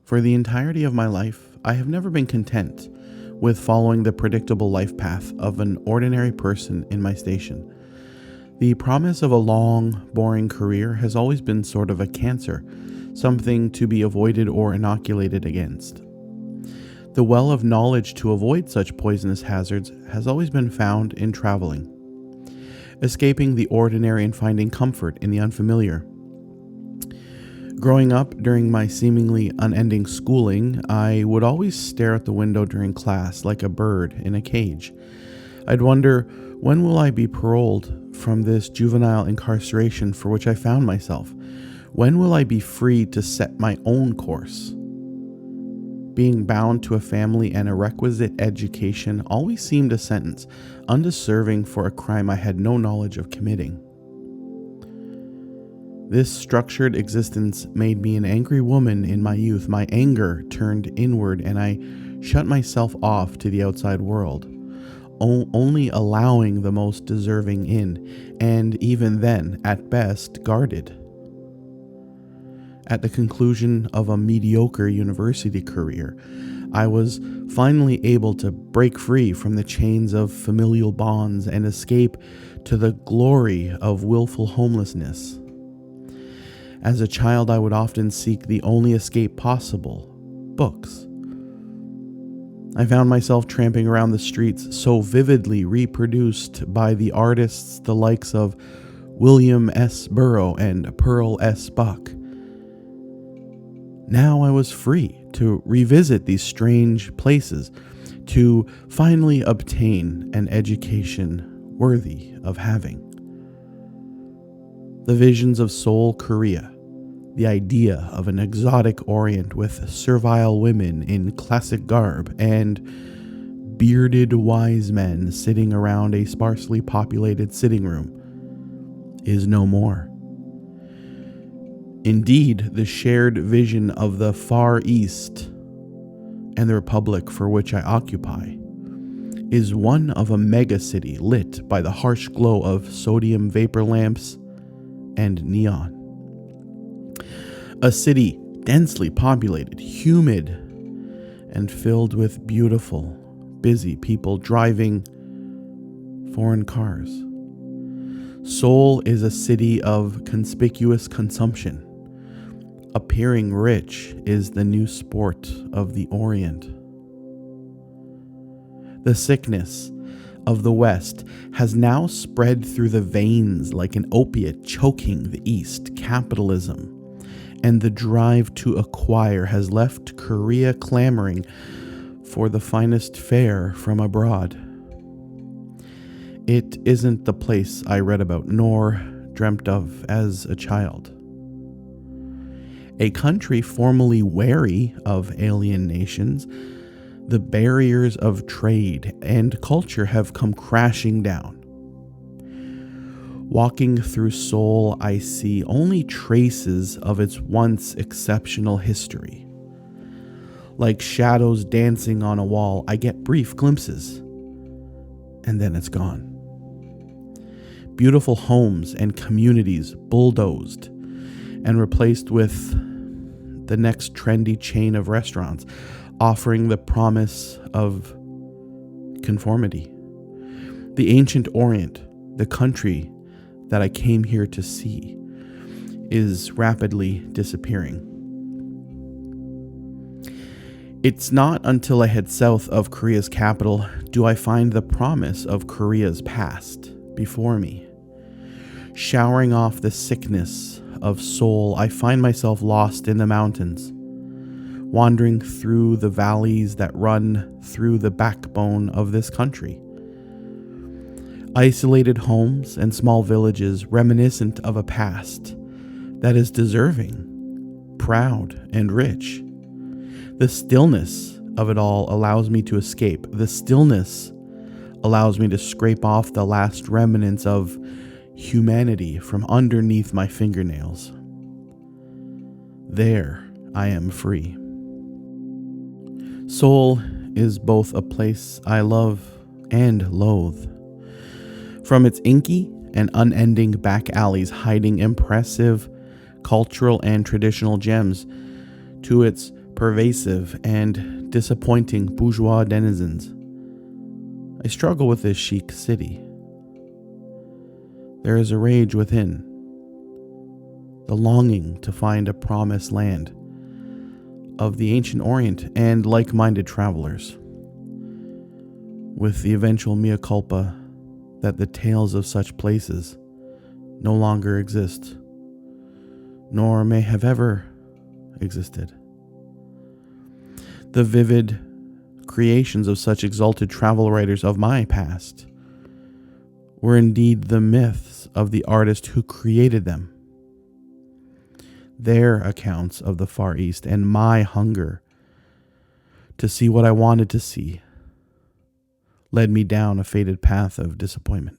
For the entirety of my life, I have never been content with following the predictable life path of an ordinary person in my station. The promise of a long, boring career has always been sort of a cancer, something to be avoided or inoculated against. The well of knowledge to avoid such poisonous hazards has always been found in traveling, escaping the ordinary and finding comfort in the unfamiliar. Growing up during my seemingly unending schooling, I would always stare out the window during class like a bird in a cage. I'd wonder, when will I be paroled from this juvenile incarceration for which I found myself? When will I be free to set my own course? Being bound to a family and a requisite education always seemed a sentence, undeserving for a crime I had no knowledge of committing. This structured existence made me an angry woman in my youth. My anger turned inward and I shut myself off to the outside world, only allowing the most deserving in, and even then, at best, guarded. At the conclusion of a mediocre university career, I was finally able to break free from the chains of familial bonds and escape to the glory of willful homelessness. As a child, I would often seek the only escape possible: books. I found myself tramping around the streets so vividly reproduced by the artists the likes of William S. Burroughs and Pearl S. Buck. Now I was free to revisit these strange places, to finally obtain an education worthy of having. The visions of Seoul, Korea, the idea of an exotic Orient with servile women in classic garb and bearded wise men sitting around a sparsely populated sitting room, is no more. Indeed, the shared vision of the Far East and the republic for which I occupy is one of a megacity lit by the harsh glow of sodium vapor lamps and neon. A city densely populated, humid, and filled with beautiful, busy people driving foreign cars. Seoul is a city of conspicuous consumption. Appearing rich is the new sport of the Orient. The sickness of the West has now spread through the veins like an opiate choking the East. Capitalism and the drive to acquire has left Korea clamoring for the finest fare from abroad. It isn't the place I read about nor dreamt of as a child. A country formerly wary of alien nations, the barriers of trade and culture have come crashing down. Walking through Seoul, I see only traces of its once exceptional history. Like shadows dancing on a wall, I get brief glimpses, and then it's gone. Beautiful homes and communities bulldozed and replaced with the next trendy chain of restaurants, offering the promise of conformity. The ancient Orient, the country that I came here to see, is rapidly disappearing. It's not until I head south of Korea's capital do I find the promise of Korea's past before me. Showering off the sickness of Seoul, I find myself lost in the mountains, wandering through the valleys that run through the backbone of this country. Isolated homes and small villages reminiscent of a past that is deserving, proud, and rich. The stillness of it all allows me to escape. The stillness allows me to scrape off the last remnants of humanity from underneath my fingernails. There, I am free. Seoul is both a place I love and loathe. From its inky and unending back alleys hiding impressive cultural and traditional gems, to its pervasive and disappointing bourgeois denizens. I struggle with this chic city. There is a rage within, the longing to find a promised land of the ancient Orient and like-minded travelers, with the eventual mea culpa that the tales of such places no longer exist, nor may have ever existed. The vivid creations of such exalted travel writers of my past were indeed the myths of the artist who created them. Their accounts of the Far East and my hunger to see what I wanted to see led me down a fated path of disappointment.